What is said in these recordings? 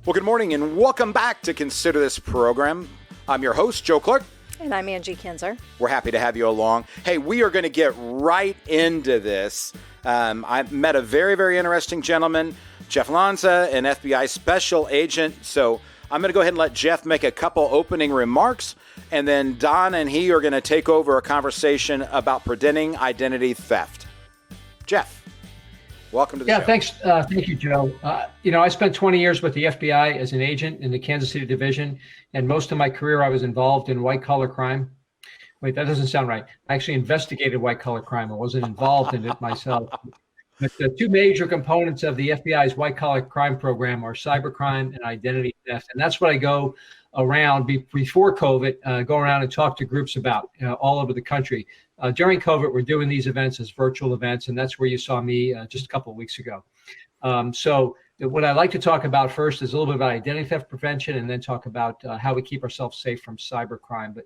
Well, good morning and welcome back to Consider This program. I'm your host, Joe Clark. And I'm Angi Kinser. We're happy to have you along. Hey, we are going to get right into this. I met a very, very interesting gentleman, Jeff Lanza, an FBI special agent. So I'm going to go ahead and let Jeff make a couple opening remarks, and then Don and he are going to take over a conversation about preventing identity theft. Jeff. Welcome to the show. Thanks. Thank you, Joe. I spent 20 years with the FBI as an agent in the Kansas City division, and most of my career I was involved in white-collar crime. Wait, that doesn't sound right. I actually investigated white-collar crime. I wasn't involved in it myself. But the two major components of the FBI's white-collar crime program are cybercrime and identity theft, and that's what I go around before COVID, go around and talk to groups about all over the country. During COVID, we're doing these events as virtual events, and that's where you saw me just a couple of weeks ago. So what I like to talk about first is a little bit about identity theft prevention, and then talk about how we keep ourselves safe from cybercrime. But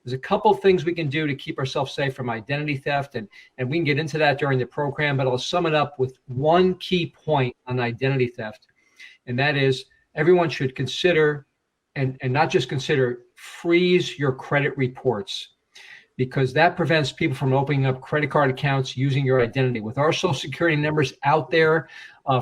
there's a couple of things we can do to keep ourselves safe from identity theft, and we can get into that during the program, but I'll sum it up with one key point on identity theft, and that is everyone should consider, and not just consider, freeze your credit reports, because that prevents people from opening up credit card accounts using your identity. With our social security numbers out there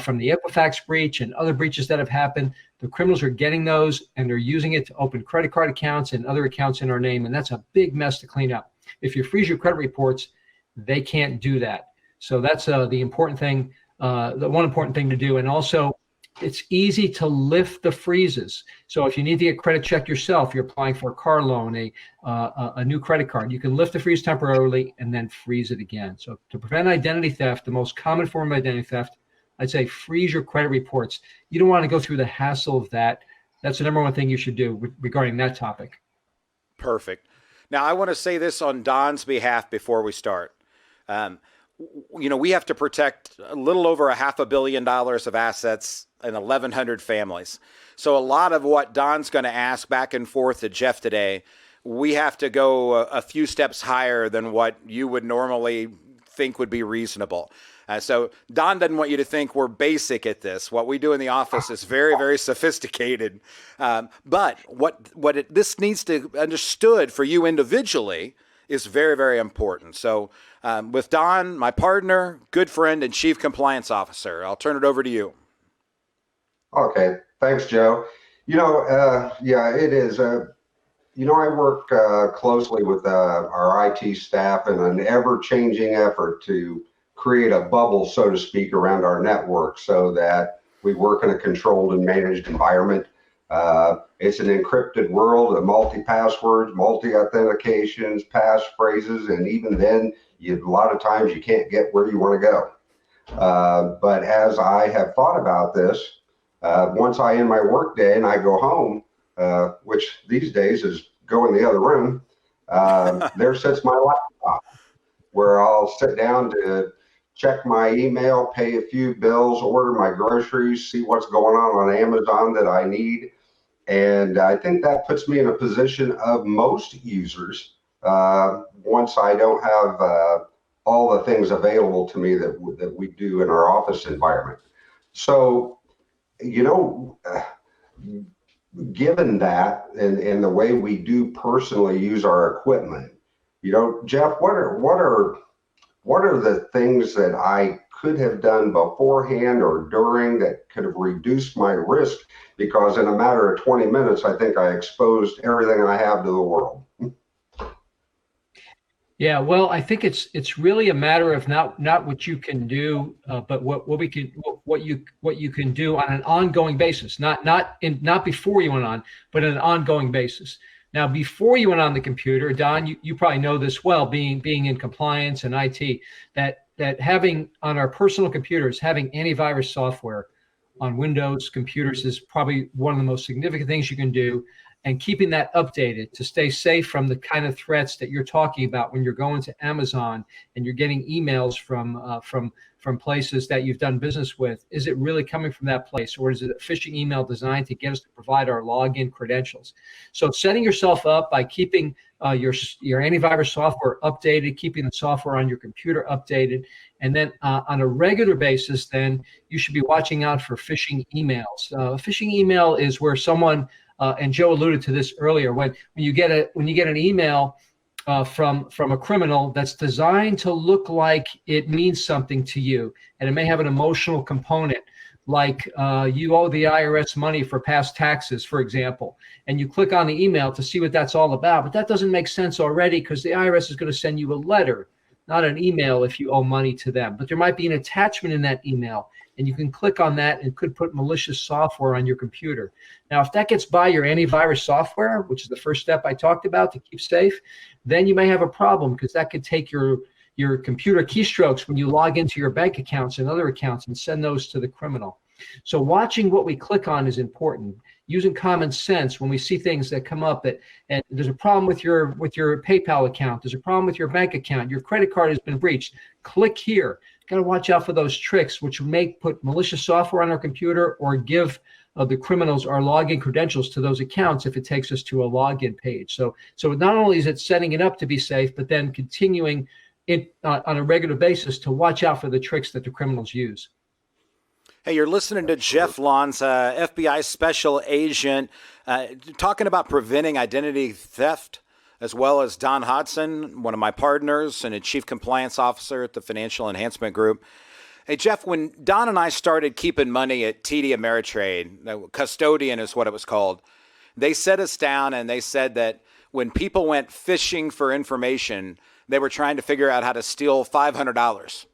from the Equifax breach and other breaches that have happened, the criminals are getting those and they're using it to open credit card accounts and other accounts in our name. And that's a big mess to clean up. If you freeze your credit reports, they can't do that. So that's the important thing, the one important thing to do. And also, it's easy to lift the freezes. So if you need to get credit checked yourself, you're applying for a car loan, a new credit card, you can lift the freeze temporarily and then freeze it again. So to prevent identity theft, the most common form of identity theft, I'd say freeze your credit reports. You don't want to go through the hassle of that. That's the number one thing you should do regarding that topic. Perfect. Now, I want to say this on Don's behalf before we start. We have to protect a little over $500 million of assets and 1,100 families. So a lot of what Don's going to ask back and forth to Jeff today, we have to go a few steps higher than what you would normally think would be reasonable. So Don doesn't want you to think we're basic at this. What we do in the office is very, very sophisticated. But this needs to be understood for you individually is very, very important. So with Don, my partner, good friend, and chief compliance officer, I'll turn it over to you. Okay, thanks, Joe. It is. I work closely with our IT staff in an ever-changing effort to create a bubble, so to speak, around our network so that we work in a controlled and managed environment. It's an encrypted world of multi-passwords, multi-authentications, passphrases, and even then, a lot of times you can't get where you want to go. But as I have thought about this, once I end my work day and I go home, which these days is go in the other room, there sits my laptop where I'll sit down to check my email, pay a few bills, order my groceries, see what's going on Amazon that I need. And I think that puts me in a position of most users once I don't have all the things available to me that we do in our office environment. So, given that and the way we do personally use our equipment, Jeff, what are the things that I could have done beforehand or during that could have reduced my risk? Because in a matter of 20 minutes, I think I exposed everything I have to the world. Yeah, well, I think it's really a matter of not what you can do, but what you can do on an ongoing basis. Not before you went on, but on an ongoing basis. Now, before you went on the computer, Don, you probably know this well, being in compliance and IT, that having on our personal computers, having antivirus software on Windows computers is probably one of the most significant things you can do. and keeping that updated to stay safe from the kind of threats that you're talking about when you're going to Amazon and you're getting emails from places that you've done business with. Is it really coming from that place, or is it a phishing email designed to get us to provide our login credentials? So setting yourself up by keeping your antivirus software updated, keeping the software on your computer updated, and then on a regular basis, then you should be watching out for phishing emails. A phishing email is where someone, and Joe alluded to this earlier, when you get an email from a criminal that's designed to look like it means something to you, and it may have an emotional component, like you owe the IRS money for past taxes, for example, and you click on the email to see what that's all about, but that doesn't make sense already because the IRS is going to send you a letter, not an email, if you owe money to them. But there might be an attachment in that email, and you can click on that and could put malicious software on your computer. Now, if that gets by your antivirus software, which is the first step I talked about to keep safe, then you may have a problem, because that could take your computer keystrokes when you log into your bank accounts and other accounts and send those to the criminal. So watching what we click on is important. Using common sense when we see things that come up and there's a problem with your PayPal account, there's a problem with your bank account, your credit card has been breached, click here. Got to watch out for those tricks, which may put malicious software on our computer or give the criminals our login credentials to those accounts if it takes us to a login page. So not only is it setting it up to be safe, but then continuing it on a regular basis to watch out for the tricks that the criminals use. Hey, you're listening to Jeff Lanza, FBI Special Agent, talking about preventing identity theft, as well as Don Hodson, one of my partners and a Chief Compliance Officer at the Financial Enhancement Group. Hey, Jeff, when Don and I started keeping money at TD Ameritrade, custodian is what it was called, they set us down and they said that when people went fishing for information, they were trying to figure out how to steal $500.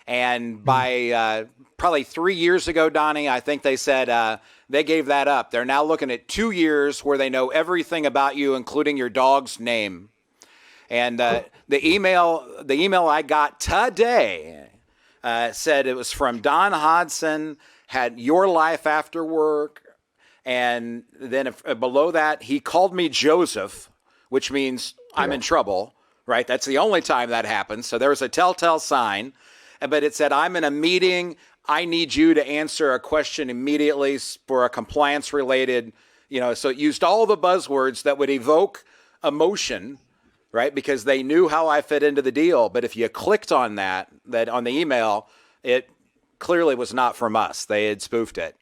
And by probably 3 years ago, Donnie, I think they said they gave that up. They're now looking at 2 years where they know everything about you, including your dog's name. And the email I got today said it was from Don Hodson, had your life after work. And then below that, he called me Joseph, which means I'm in trouble, right? That's the only time that happens. So there was a telltale sign. But it said, I'm in a meeting. I need you to answer a question immediately for a compliance related, so it used all the buzzwords that would evoke emotion, right? Because they knew how I fit into the deal. But if you clicked on that on the email, it clearly was not from us. They had spoofed it.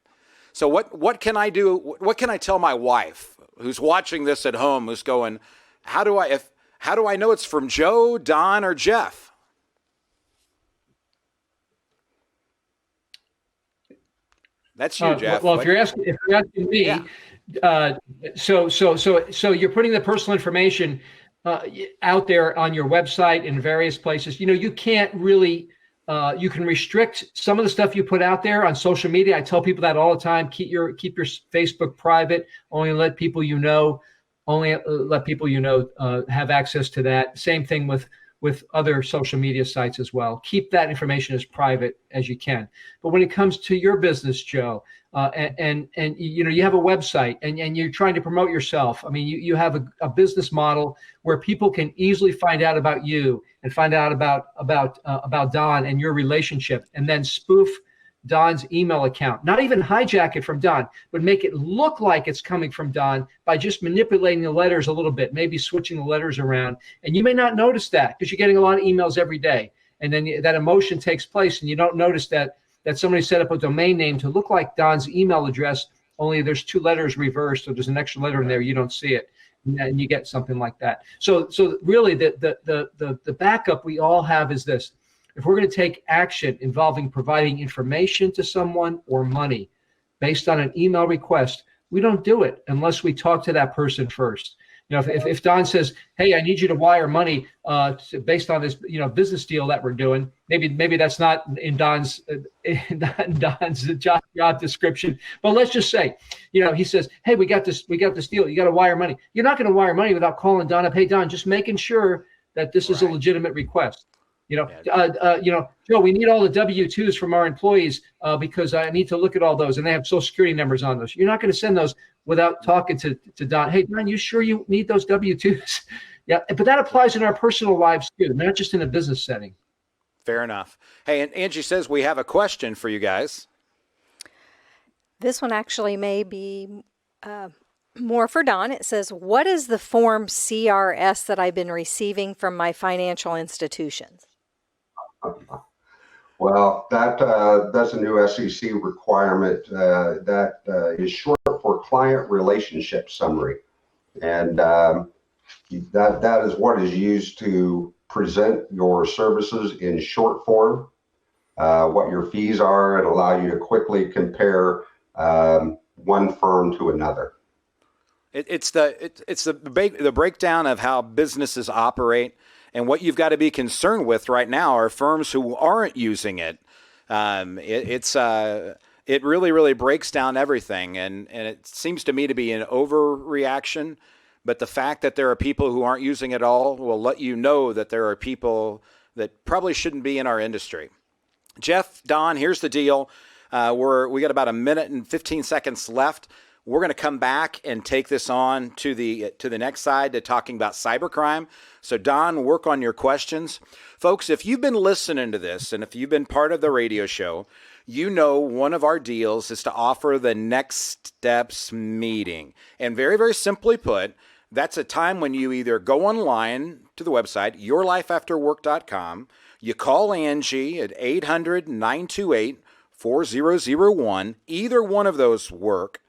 So what can I do? What can I tell my wife who's watching this at home, who's going, how do I know it's from Joe, Don, or Jeff? That's you, Jeff. Well, if you're asking me, yeah. So you're putting the personal information out there on your website in various places. You can't really. You can restrict some of the stuff you put out there on social media. I tell people that all the time. Keep your Facebook private. Only let people you know. Have access to that. Same thing with other social media sites as well. Keep that information as private as you can. But when it comes to your business, Joe, and you have a website and you're trying to promote yourself. I mean, you have a business model where people can easily find out about you and find out about Don and your relationship, and then spoof Don's email account. Not even hijack it from Don, but make it look like it's coming from Don by just manipulating the letters a little bit, maybe switching the letters around. And you may not notice that because you're getting a lot of emails every day. And then that emotion takes place and you don't notice that somebody set up a domain name to look like Don's email address, only there's 2 letters reversed, or there's an extra letter in there, you don't see it. And you get something like that. So really the backup we all have is this. If we're going to take action involving providing information to someone or money based on an email request, we don't do it unless we talk to that person first. If Don says, "Hey, I need you to wire money based on this, business deal that we're doing," maybe that's not in Don's job description. But let's just say, he says, "Hey, we got this deal. You got to wire money." You're not going to wire money without calling Don up. "Hey, Don, just making sure that this is a legitimate request." Joe, we need all the W-2s from our employees because I need to look at all those, and they have Social Security numbers on those. You're not going to send those without talking to Don. Hey, Don, you sure you need those W-2s? Yeah, but that applies in our personal lives too, not just in a business setting. Fair enough. Hey, and Angie says we have a question for you guys. This one actually may be more for Don. It says, what is the form CRS that I've been receiving from my financial institutions? Well, that's a new SEC requirement. That is short for Client Relationship Summary. And that is what is used to present your services in short form, what your fees are, and allow you to quickly compare one firm to another. It's the breakdown of how businesses operate, and what you've got to be concerned with right now are firms who aren't using it. It really breaks down everything, and it seems to me to be an overreaction. But the fact that there are people who aren't using it all will let you know that there are people that probably shouldn't be in our industry. Jeff, Don, here's the deal. We got about a minute and 15 seconds left. We're going to come back and take this on to the next side to talking about cybercrime. So Don, work on your questions. Folks, if you've been listening to this and if you've been part of the radio show, you know one of our deals is to offer the Next Steps meeting. And very simply put, that's a time when you either go online to the website, yourlifeafterwork.com, you call Angi at 800-928-4001, either one of those work,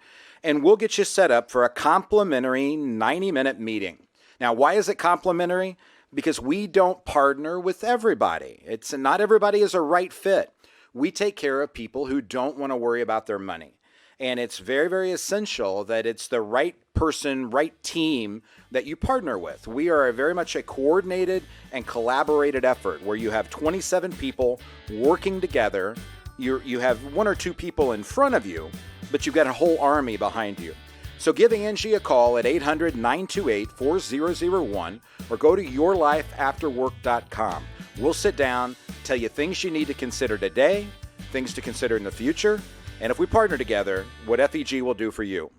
and we'll get you set up for a complimentary 90-minute meeting. Now, why is it complimentary? Because we don't partner with everybody. Not everybody is a right fit. We take care of people who don't want to worry about their money. And it's very essential that it's the right person, right team that you partner with. We are very much a coordinated and collaborated effort where you have 27 people working together. You have one or two people in front of you, but you've got a whole army behind you. So give Angi a call at 800-928-4001 or go to yourlifeafterwork.com. We'll sit down, tell you things you need to consider today, things to consider in the future, and if we partner together, what FEG will do for you.